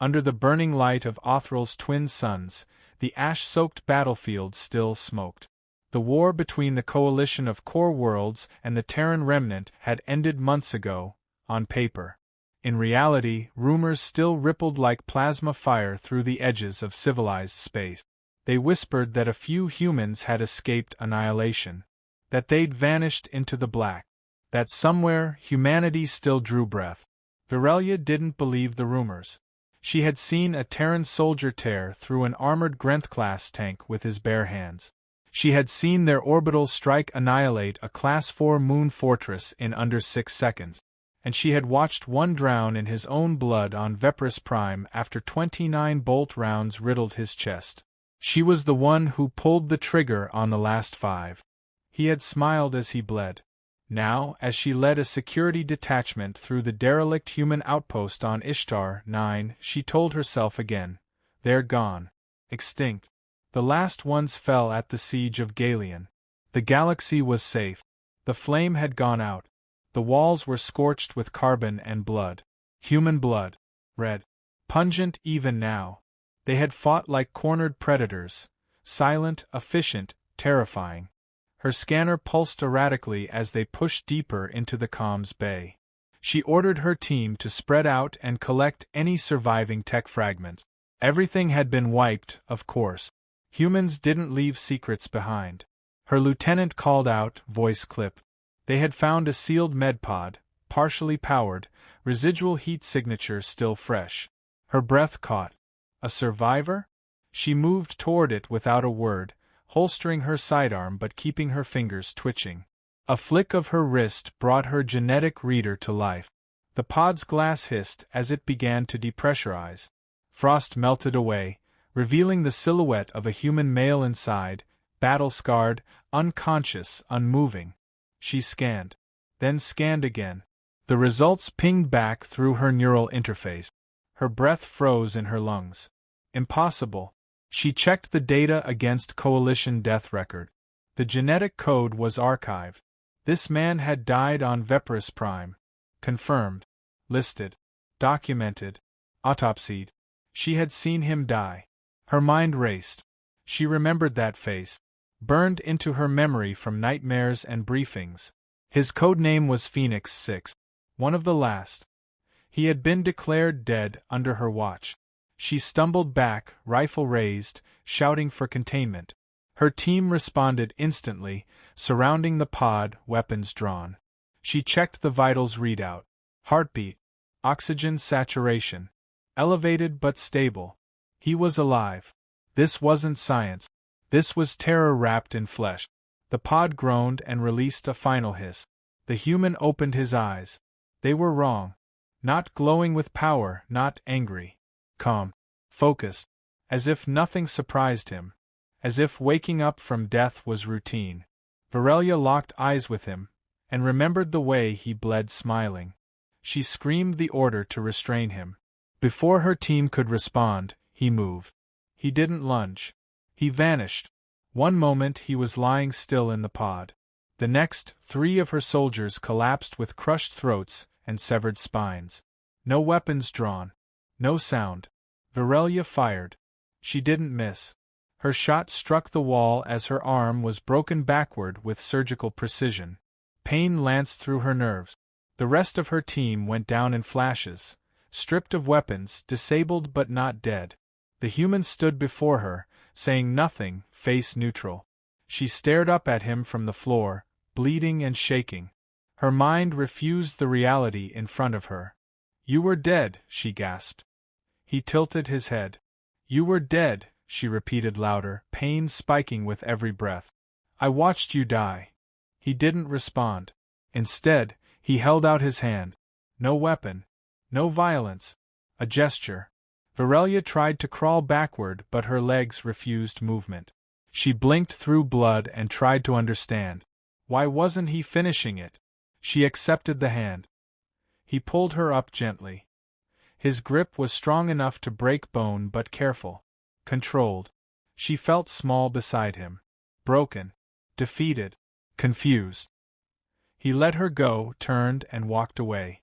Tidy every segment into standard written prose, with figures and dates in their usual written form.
Under the burning light of Othryl's twin suns, the ash-soaked battlefield still smoked. The war between the coalition of core worlds and the Terran remnant had ended months ago, on paper. In reality, rumors still rippled like plasma fire through the edges of civilized space. They whispered that a few humans had escaped annihilation, that they'd vanished into the black, that somewhere humanity still drew breath. Virelia didn't believe the rumors. She had seen a Terran soldier tear through an armored Grenth-class tank with his bare hands. She had seen their orbital strike annihilate a Class 4 moon fortress in under 6 seconds. And she had watched one drown in his own blood on Vepris Prime after 29 bolt rounds riddled his chest. She was the one who pulled the trigger on the last 5. He had smiled as he bled. Now, as she led a security detachment through the derelict human outpost on Ishtar 9, she told herself again, they're gone. Extinct. The last ones fell at the siege of Galeon. The galaxy was safe. The flame had gone out. The walls were scorched with carbon and blood. Human blood. Red. Pungent even now. They had fought like cornered predators. Silent, efficient, terrifying. Her scanner pulsed erratically as they pushed deeper into the comms bay. She ordered her team to spread out and collect any surviving tech fragments. Everything had been wiped, of course. Humans didn't leave secrets behind. Her lieutenant called out, voice clip. They had found a sealed medpod, partially powered, residual heat signature still fresh. Her breath caught. A survivor? She moved toward it without a word, holstering her sidearm but keeping her fingers twitching. A flick of her wrist brought her genetic reader to life. The pod's glass hissed as it began to depressurize. Frost melted away, revealing the silhouette of a human male inside, battle-scarred, unconscious, unmoving. She scanned. Then scanned again. The results pinged back through her neural interface. Her breath froze in her lungs. Impossible. She checked the data against Coalition death record. The genetic code was archived. This man had died on Vepris Prime. Confirmed. Listed. Documented. Autopsied. She had seen him die. Her mind raced. She remembered that face. Burned into her memory from nightmares and briefings. His codename was Phoenix 6. One of the last. He had been declared dead under her watch. She stumbled back, rifle raised, shouting for containment. Her team responded instantly, surrounding the pod, weapons drawn. She checked the vitals readout. Heartbeat. Oxygen saturation. Elevated but stable. He was alive. This wasn't science. This was terror wrapped in flesh. The pod groaned and released a final hiss. The human opened his eyes. They were wrong. Not glowing with power, not angry. Calm. Focused. As if nothing surprised him. As if waking up from death was routine. Virelia locked eyes with him, and remembered the way he bled smiling. She screamed the order to restrain him. Before her team could respond, he moved. He didn't lunge. He vanished. One moment he was lying still in the pod. The next, 3 of her soldiers collapsed with crushed throats and severed spines. No weapons drawn. No sound. Virelia fired. She didn't miss. Her shot struck the wall as her arm was broken backward with surgical precision. Pain lanced through her nerves. The rest of her team went down in flashes, stripped of weapons, disabled but not dead. The human stood before her, saying nothing, face neutral. She stared up at him from the floor, bleeding and shaking. Her mind refused the reality in front of her. "You were dead," she gasped. He tilted his head. "You were dead," she repeated louder, pain spiking with every breath. "I watched you die." He didn't respond. Instead, he held out his hand. No weapon. No violence. A gesture. Virelia tried to crawl backward but her legs refused movement. She blinked through blood and tried to understand. Why wasn't he finishing it? She accepted the hand. He pulled her up gently. His grip was strong enough to break bone but careful. Controlled. She felt small beside him. Broken. Defeated. Confused. He let her go, turned and walked away.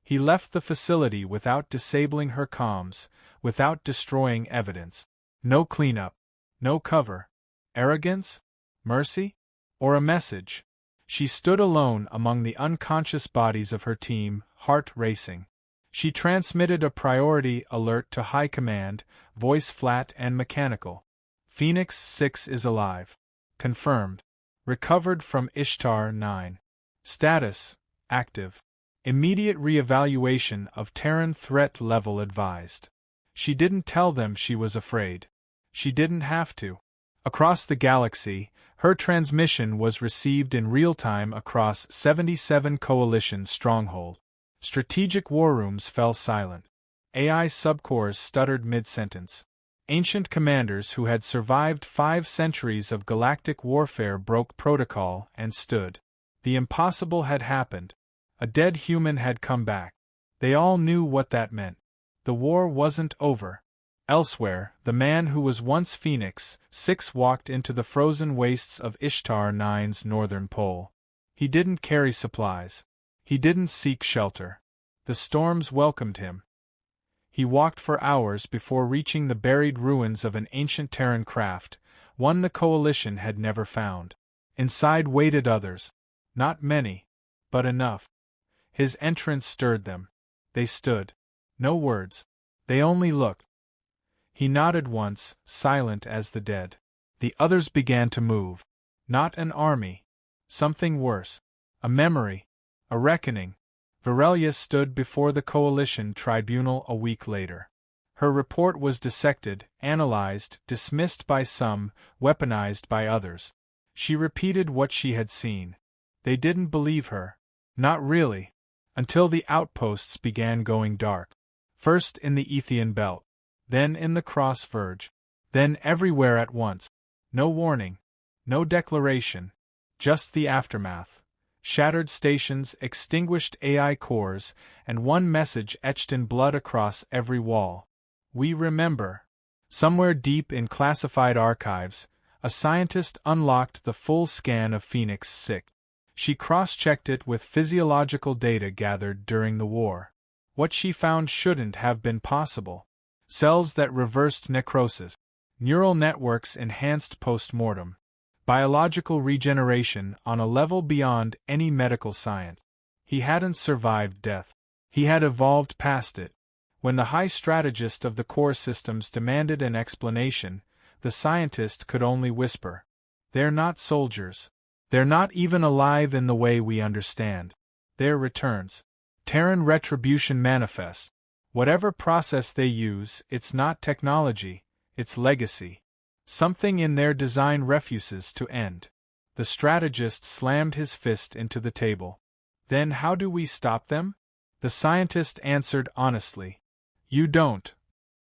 He left the facility without disabling her comms, without destroying evidence. No cleanup. No cover. Arrogance? Mercy? Or a message? She stood alone among the unconscious bodies of her team, heart racing. She transmitted a priority alert to High Command, voice flat and mechanical. Phoenix 6 is alive. Confirmed. Recovered from Ishtar 9. Status: active. Immediate re-evaluation of Terran threat level advised. She didn't tell them she was afraid. She didn't have to. Across the galaxy, her transmission was received in real time across 77 Coalition strongholds. Strategic war rooms fell silent. AI subcores stuttered mid-sentence. Ancient commanders who had survived 5 centuries of galactic warfare broke protocol and stood. The impossible had happened. A dead human had come back. They all knew what that meant. The war wasn't over. Elsewhere, the man who was once Phoenix 6 walked into the frozen wastes of Ishtar 9's northern pole. He didn't carry supplies. He didn't seek shelter. The storms welcomed him. He walked for hours before reaching the buried ruins of an ancient Terran craft, one the Coalition had never found. Inside waited others. Not many, but enough. His entrance stirred them. They stood. No words. They only looked. He nodded once, silent as the dead. The others began to move. Not an army. Something worse. A memory. A reckoning. Virelia stood before the Coalition tribunal a week later. Her report was dissected, analyzed, dismissed by some, weaponized by others. She repeated what she had seen. They didn't believe her. Not really. Until the outposts began going dark. First in the Ethian belt. Then in the Cross Verge. Then everywhere at once. No warning. No declaration. Just the aftermath. Shattered stations, extinguished AI cores, and one message etched in blood across every wall. We remember. Somewhere deep in classified archives, a scientist unlocked the full scan of Phoenix 6. She cross-checked it with physiological data gathered during the war. What she found shouldn't have been possible. Cells that reversed necrosis. Neural networks enhanced post-mortem. Biological regeneration on a level beyond any medical science. He hadn't survived death. He had evolved past it. When the high strategist of the core systems demanded an explanation, the scientist could only whisper. They're not soldiers. They're not even alive in the way we understand. They're returns. Terran retribution manifest. Whatever process they use, it's not technology, it's legacy. Something in their design refuses to end. The strategist slammed his fist into the table. Then how do we stop them? The scientist answered honestly. You don't.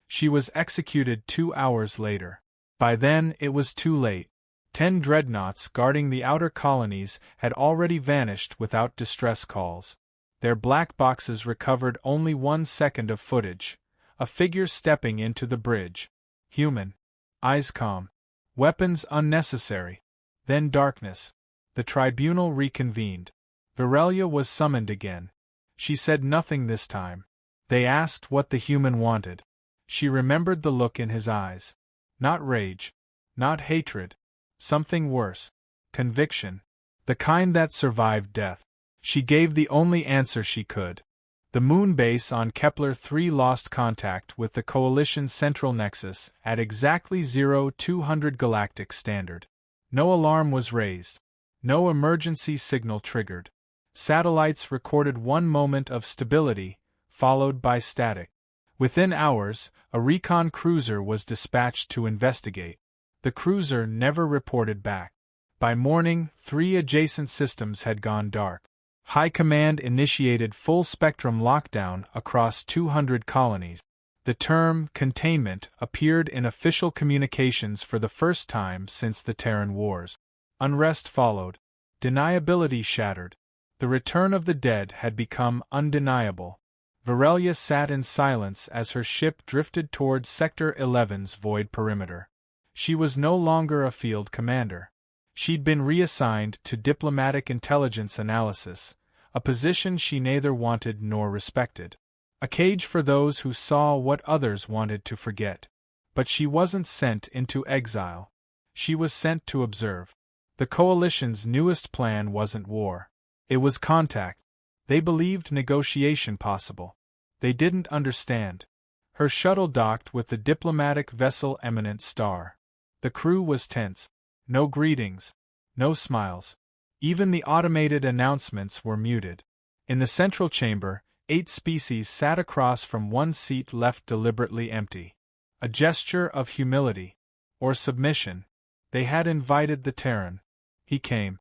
She was executed 2 hours later. By then it was too late. 10 dreadnoughts guarding the outer colonies had already vanished without distress calls. Their black boxes recovered only 1 second of footage. A figure stepping into the bridge. Human. Eyes calm. Weapons unnecessary. Then darkness. The tribunal reconvened. Virelia was summoned again. She said nothing this time. They asked what the human wanted. She remembered the look in his eyes. Not rage. Not hatred. Something worse. Conviction. The kind that survived death. She gave the only answer she could. The moon base on Kepler 3 lost contact with the Coalition Central Nexus at exactly 0200 Galactic Standard. No alarm was raised. No emergency signal triggered. Satellites recorded 1 moment of stability, followed by static. Within hours, a recon cruiser was dispatched to investigate. The cruiser never reported back. By morning, 3 adjacent systems had gone dark. High Command initiated full-spectrum lockdown across 200 colonies. The term containment appeared in official communications for the first time since the Terran Wars. Unrest followed. Deniability shattered. The return of the dead had become undeniable. Virelia sat in silence as her ship drifted toward Sector 11's void perimeter. She was no longer a field commander. She'd been reassigned to diplomatic intelligence analysis, a position she neither wanted nor respected. A cage for those who saw what others wanted to forget. But she wasn't sent into exile. She was sent to observe. The Coalition's newest plan wasn't war. It was contact. They believed negotiation possible. They didn't understand. Her shuttle docked with the diplomatic vessel Eminent Star. The crew was tense. No greetings. No smiles. Even the automated announcements were muted. In the central chamber, 8 species sat across from one seat left deliberately empty. A gesture of humility. Or submission. They had invited the Terran. He came.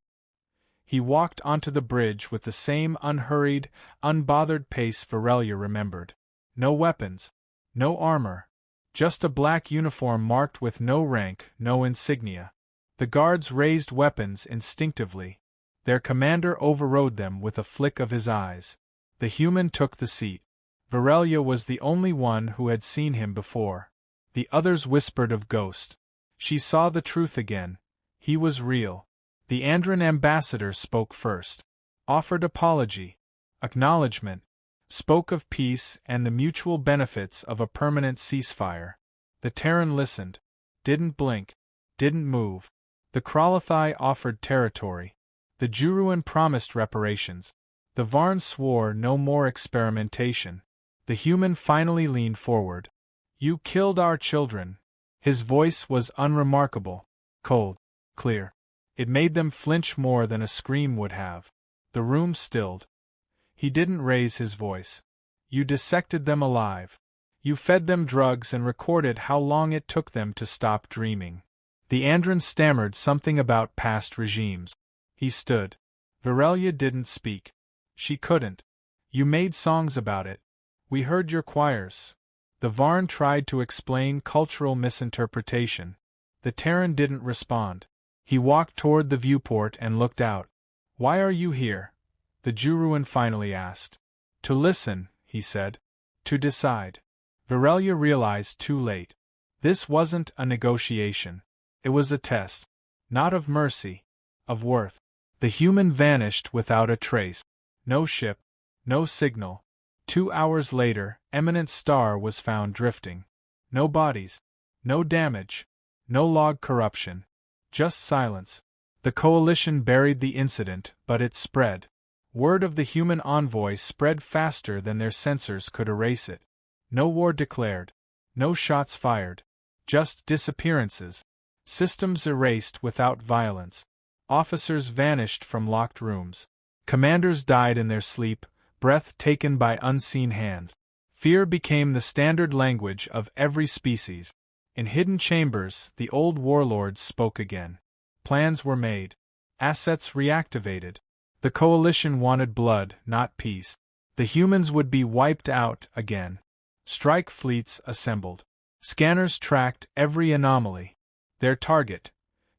He walked onto the bridge with the same unhurried, unbothered pace Varelia remembered. No weapons. No armor. Just a black uniform marked with no rank, no insignia. The guards raised weapons instinctively. Their commander overrode them with a flick of his eyes. The human took the seat. Varelia was the only one who had seen him before. The others whispered of Ghost. She saw the truth again. He was real. The Andran ambassador spoke first. Offered apology. Acknowledgement. Spoke of peace and the mutual benefits of a permanent ceasefire. The Terran listened. Didn't blink. Didn't move. The Kralathai offered territory. The Juruan promised reparations. The Varn swore no more experimentation. The human finally leaned forward. You killed our children. His voice was unremarkable. Cold. Clear. It made them flinch more than a scream would have. The room stilled. He didn't raise his voice. You dissected them alive. You fed them drugs and recorded how long it took them to stop dreaming. The Andran stammered something about past regimes. He stood. Varelia didn't speak. She couldn't. You made songs about it. We heard your choirs. The Varn tried to explain cultural misinterpretation. The Terran didn't respond. He walked toward the viewport and looked out. Why are you here? The Juruan finally asked. To listen, he said. To decide. Varelia realized too late. This wasn't a negotiation. It was a test. Not of mercy. Of worth. The human vanished without a trace. No ship. No signal. 2 hours later, Eminent Star was found drifting. No bodies. No damage. No log corruption. Just silence. The Coalition buried the incident, but it spread. Word of the human envoy spread faster than their censors could erase it. No war declared. No shots fired. Just disappearances. Systems erased without violence. Officers vanished from locked rooms. Commanders died in their sleep, breath taken by unseen hands. Fear became the standard language of every species. In hidden chambers, the old warlords spoke again. Plans were made. Assets reactivated. The Coalition wanted blood, not peace. The humans would be wiped out again. Strike fleets assembled. Scanners tracked every anomaly. Their target: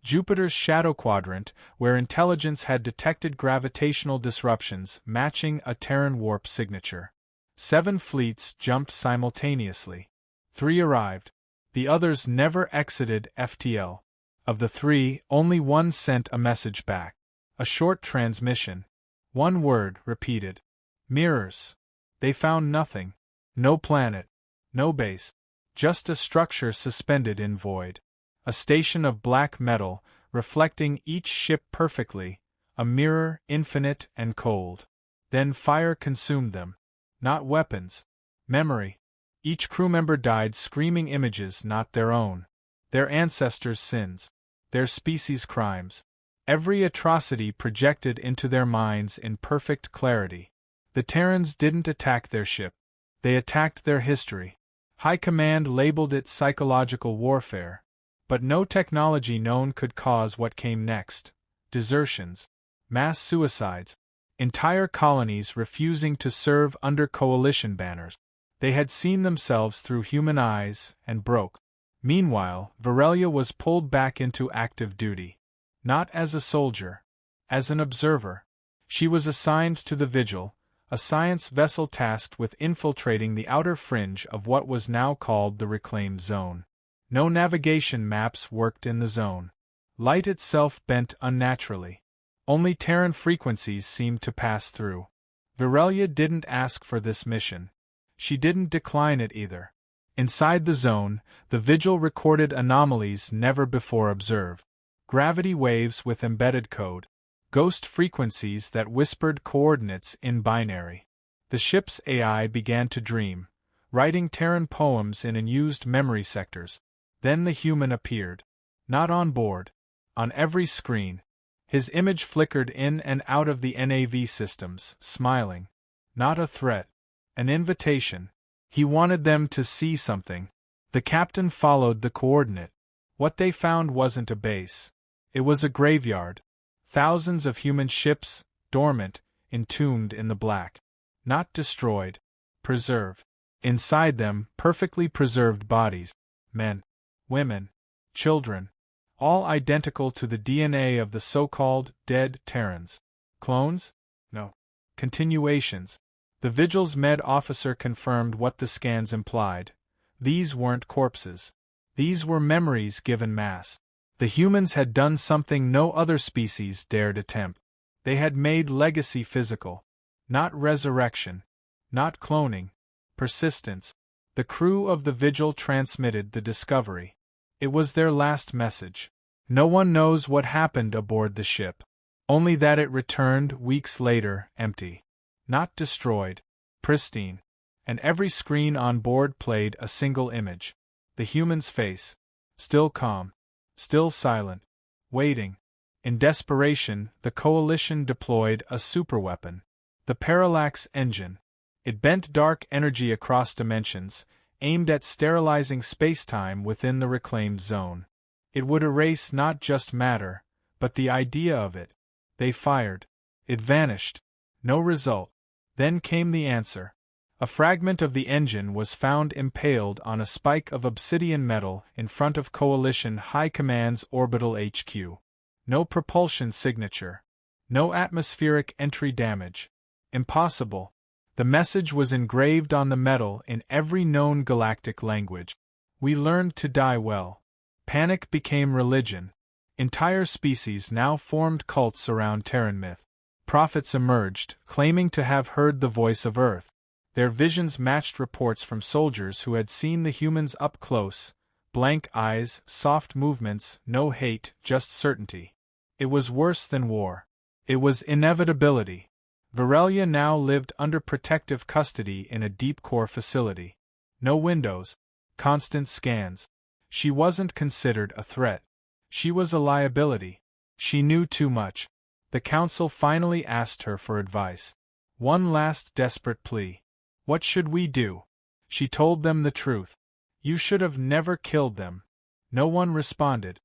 Jupiter's shadow quadrant, where intelligence had detected gravitational disruptions matching a Terran warp signature. 7 fleets jumped simultaneously. 3 arrived. The others never exited FTL. Of the 3, only 1 sent a message back. A short transmission. 1 word repeated. Mirrors. They found nothing. No planet. No base. Just a structure suspended in void. A station of black metal, reflecting each ship perfectly, a mirror, infinite and cold. Then fire consumed them. Not weapons. Memory. Each crewmember died screaming images not their own. Their ancestors' sins. Their species' crimes. Every atrocity projected into their minds in perfect clarity. The Terrans didn't attack their ship. They attacked their history. High Command labeled it psychological warfare. But no technology known could cause what came next. Desertions. Mass suicides. Entire colonies refusing to serve under Coalition banners. They had seen themselves through human eyes and broke. Meanwhile, Varelia was pulled back into active duty. Not as a soldier. As an observer. She was assigned to the Vigil, a science vessel tasked with infiltrating the outer fringe of what was now called the Reclaimed Zone. No navigation maps worked in the zone. Light itself bent unnaturally. Only Terran frequencies seemed to pass through. Virelia didn't ask for this mission. She didn't decline it either. Inside the zone, the Vigil recorded anomalies never before observed. Gravity waves with embedded code. Ghost frequencies that whispered coordinates in binary. The ship's AI began to dream, writing Terran poems in unused memory sectors. Then the human appeared. Not on board. On every screen. His image flickered in and out of the NAV systems, smiling. Not a threat. An invitation. He wanted them to see something. The captain followed the coordinate. What they found wasn't a base. It was a graveyard. Thousands of human ships, dormant, entombed in the black. Not destroyed. Preserved. Inside them, perfectly preserved bodies. Men. Women. Children. All identical to the DNA of the so-called dead Terrans. Clones? No. Continuations. The Vigil's med officer confirmed what the scans implied. These weren't corpses. These were memories given mass. The humans had done something no other species dared attempt. They had made legacy physical. Not resurrection. Not cloning. Persistence. The crew of the Vigil transmitted the discovery. It was their last message. No one knows what happened aboard the ship. Only that it returned weeks later, empty. Not destroyed. Pristine. And every screen on board played a single image. The human's face. Still calm. Still silent. Waiting. In desperation, the Coalition deployed a superweapon. The Parallax Engine. It bent dark energy across dimensions, aimed at sterilizing spacetime within the reclaimed zone. It would erase not just matter, but the idea of it. They fired. It vanished. No result. Then came the answer. A fragment of the engine was found impaled on a spike of obsidian metal in front of Coalition High Command's orbital HQ. No propulsion signature. No atmospheric entry damage. Impossible. The message was engraved on the metal in every known galactic language. We learned to die well. Panic became religion. Entire species now formed cults around Terran myth. Prophets emerged, claiming to have heard the voice of Earth. Their visions matched reports from soldiers who had seen the humans up close. Blank eyes, soft movements, no hate, just certainty. It was worse than war. It was inevitability. Virelia now lived under protective custody in a deep-core facility. No windows. Constant scans. She wasn't considered a threat. She was a liability. She knew too much. The council finally asked her for advice. One last desperate plea. What should we do? She told them the truth. You should have never killed them. No one responded.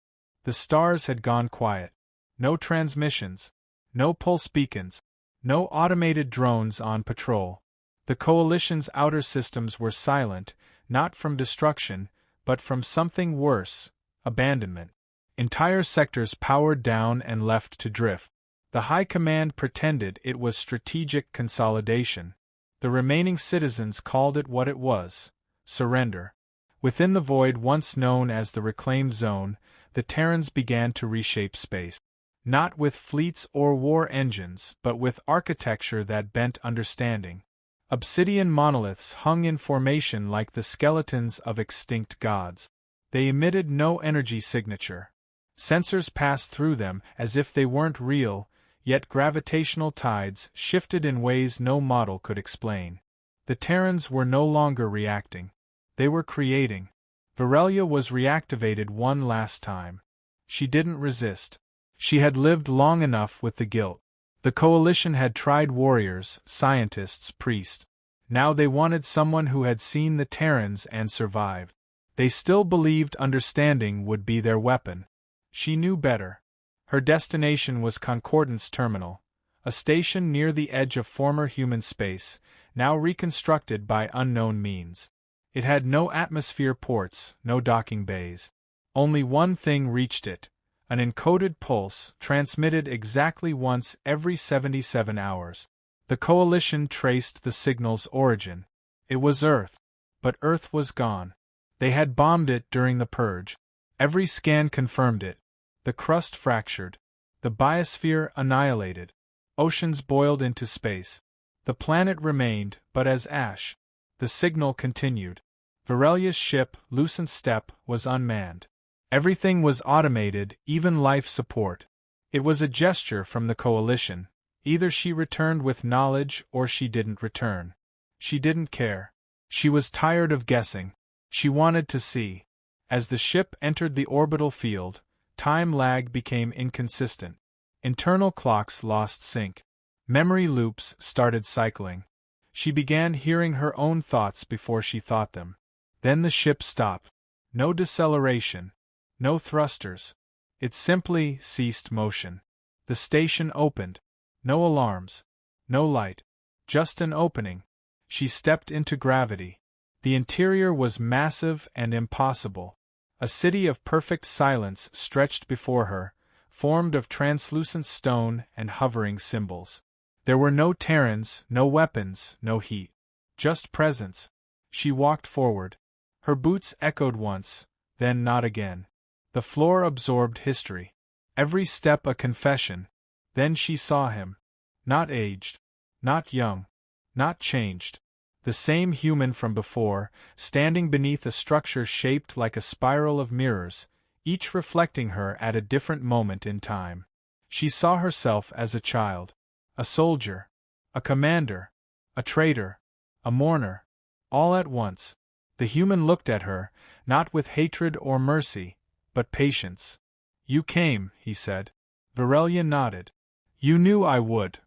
The stars had gone quiet. No transmissions. No pulse beacons. No automated drones on patrol. The Coalition's outer systems were silent, not from destruction, but from something worse, abandonment. Entire sectors powered down and left to drift. The High Command pretended it was strategic consolidation. The remaining citizens called it what it was: surrender. Within the void once known as the Reclaimed Zone, the Terrans began to reshape space. Not with fleets or war engines, but with architecture that bent understanding. Obsidian monoliths hung in formation like the skeletons of extinct gods. They emitted no energy signature. Sensors passed through them as if they weren't real, yet gravitational tides shifted in ways no model could explain. The Terrans were no longer reacting. They were creating. Virelia was reactivated one last time. She didn't resist. She had lived long enough with the guilt. The Coalition had tried warriors, scientists, priests. Now they wanted someone who had seen the Terrans and survived. They still believed understanding would be their weapon. She knew better. Her destination was Concordance Terminal, a station near the edge of former human space, now reconstructed by unknown means. It had no atmosphere ports, no docking bays. Only one thing reached it: an encoded pulse transmitted exactly once every 77 hours. The Coalition traced the signal's origin. It was Earth. But Earth was gone. They had bombed it during the purge. Every scan confirmed it. The crust fractured. The biosphere annihilated. Oceans boiled into space. The planet remained, but as ash. The signal continued. Varelia's ship, Lucent Step, was unmanned. Everything was automated, even life support. It was a gesture from the Coalition. Either she returned with knowledge or she didn't return. She didn't care. She was tired of guessing. She wanted to see. As the ship entered the orbital field, time lag became inconsistent. Internal clocks lost sync. Memory loops started cycling. She began hearing her own thoughts before she thought them. Then the ship stopped. No deceleration. No thrusters. It simply ceased motion. The station opened. No alarms. No light. Just an opening. She stepped into gravity. The interior was massive and impossible. A city of perfect silence stretched before her, formed of translucent stone and hovering symbols. There were no Terrans, no weapons, no heat. Just presence. She walked forward. Her boots echoed once, then not again. The floor absorbed history. Every step a confession. Then she saw him. Not aged. Not young. Not changed. The same human from before, standing beneath a structure shaped like a spiral of mirrors, each reflecting her at a different moment in time. She saw herself as a child. A soldier. A commander. A traitor. A mourner. All at once. The human looked at her, not with hatred or mercy, but patience. "You came," he said. Varelia nodded. "You knew I would."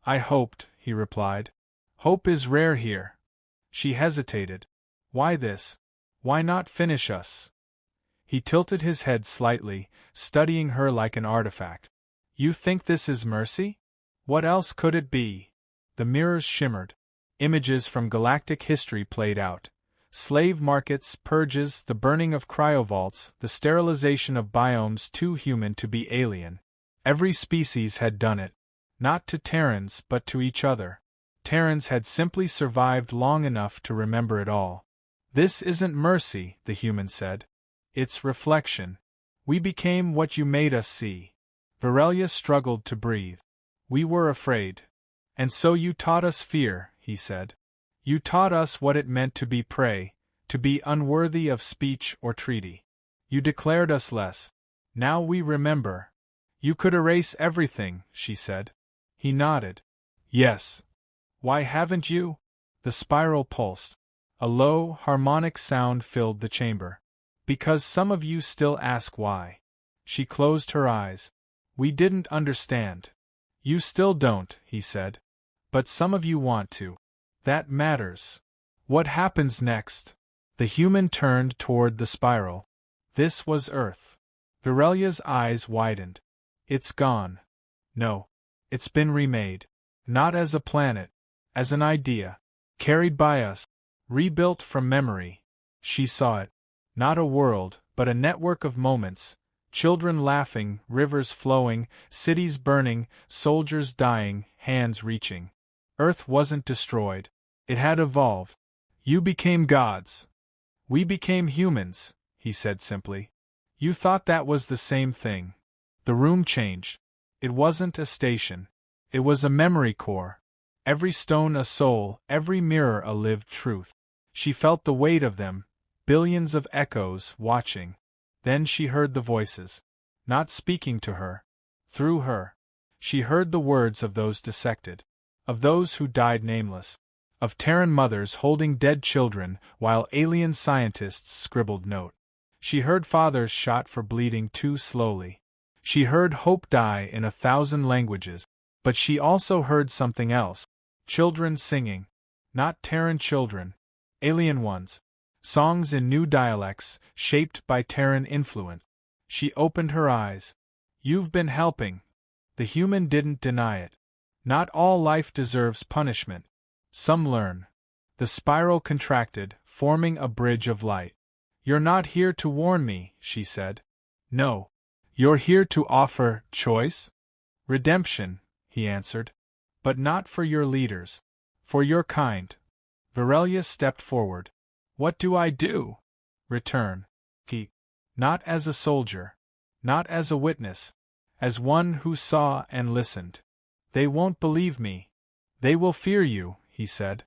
"I hoped," he replied. "Hope is rare here." She hesitated. "Why this? Why not finish us?" He tilted his head slightly, studying her like an artifact. "You think this is mercy? What else could it be?" The mirrors shimmered. Images from galactic history played out. Slave markets, purges, the burning of cryovaults, the sterilization of biomes too human to be alien. Every species had done it. Not to Terrans, but to each other. Terrans had simply survived long enough to remember it all. "This isn't mercy," the human said. "It's reflection. We became what you made us see." Varelia struggled to breathe. "We were afraid. And so you taught us fear," he said. "You taught us what it meant to be prey, to be unworthy of speech or treaty. You declared us less. Now we remember." "You could erase everything," she said. He nodded. "Yes. Why haven't you?" The spiral pulsed. A low, harmonic sound filled the chamber. "Because some of you still ask why." She closed her eyes. "We didn't understand." "You still don't," he said. "But some of you want to. That matters. What happens next?" The human turned toward the spiral. This was Earth. Varelia's eyes widened. "It's gone." "No. It's been remade. Not as a planet. As an idea. Carried by us. Rebuilt from memory." She saw it. Not a world, but a network of moments. Children laughing, rivers flowing, cities burning, soldiers dying, hands reaching. Earth wasn't destroyed. It had evolved. "You became gods. We became humans," he said simply. "You thought that was the same thing." The room changed. It wasn't a station. It was a memory core. Every stone a soul, every mirror a lived truth. She felt the weight of them, billions of echoes watching. Then she heard the voices. Not speaking to her. Through her. She heard the words of those dissected. Of those who died nameless. Of Terran mothers holding dead children while alien scientists scribbled note. She heard fathers shot for bleeding too slowly. She heard hope die in 1,000 languages. But she also heard something else. Children singing. Not Terran children. Alien ones. Songs in new dialects, shaped by Terran influence. She opened her eyes. "You've been helping." The human didn't deny it. "Not all life deserves punishment. Some learn." The spiral contracted, forming a bridge of light. "You're not here to warn me," she said. "No. You're here to offer choice?" "Redemption," he answered. "But not for your leaders. For your kind." Varelia stepped forward. "What do I do?" "Return." He. "Not as a soldier. Not as a witness. As one who saw and listened." "They won't believe me." They will fear you, he said.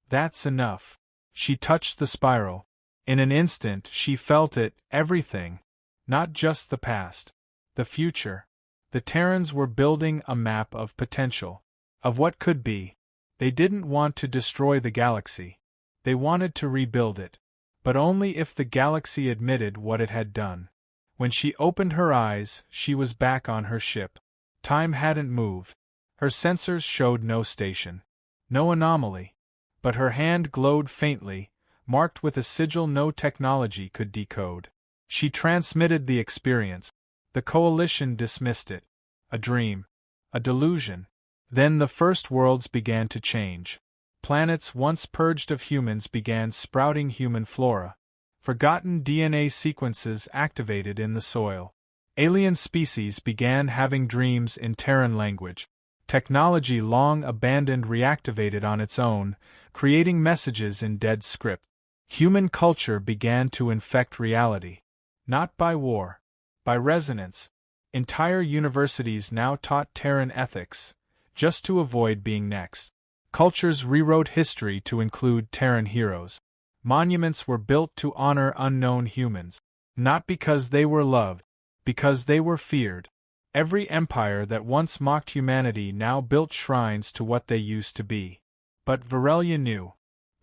That's enough. She touched the spiral. In an instant she felt it, everything. Not just the past. The future. The Terrans were building a map of potential. Of what could be. They didn't want to destroy the galaxy. They wanted to rebuild it. But only if the galaxy admitted what it had done. When she opened her eyes, she was back on her ship. Time hadn't moved. Her sensors showed no station. No anomaly. But her hand glowed faintly, marked with a sigil no technology could decode. She transmitted the experience. The Coalition dismissed it. A dream. A delusion. Then the first worlds began to change. Planets once purged of humans began sprouting human flora. Forgotten DNA sequences activated in the soil. Alien species began having dreams in Terran language. Technology long abandoned reactivated on its own, creating messages in dead script. Human culture began to infect reality. Not by war. By resonance. Entire universities now taught Terran ethics, just to avoid being next. Cultures rewrote history to include Terran heroes. Monuments were built to honor unknown humans. Not because they were loved, because they were feared. Every empire that once mocked humanity now built shrines to what they used to be. But Varelia knew.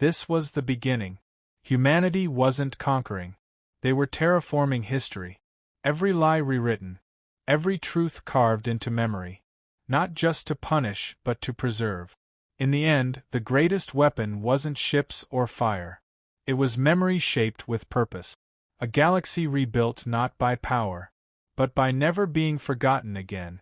This was the beginning. Humanity wasn't conquering. They were terraforming history. Every lie rewritten. Every truth carved into memory. Not just to punish, but to preserve. In the end, the greatest weapon wasn't ships or fire. It was memory shaped with purpose. A galaxy rebuilt not by power, but by never being forgotten again.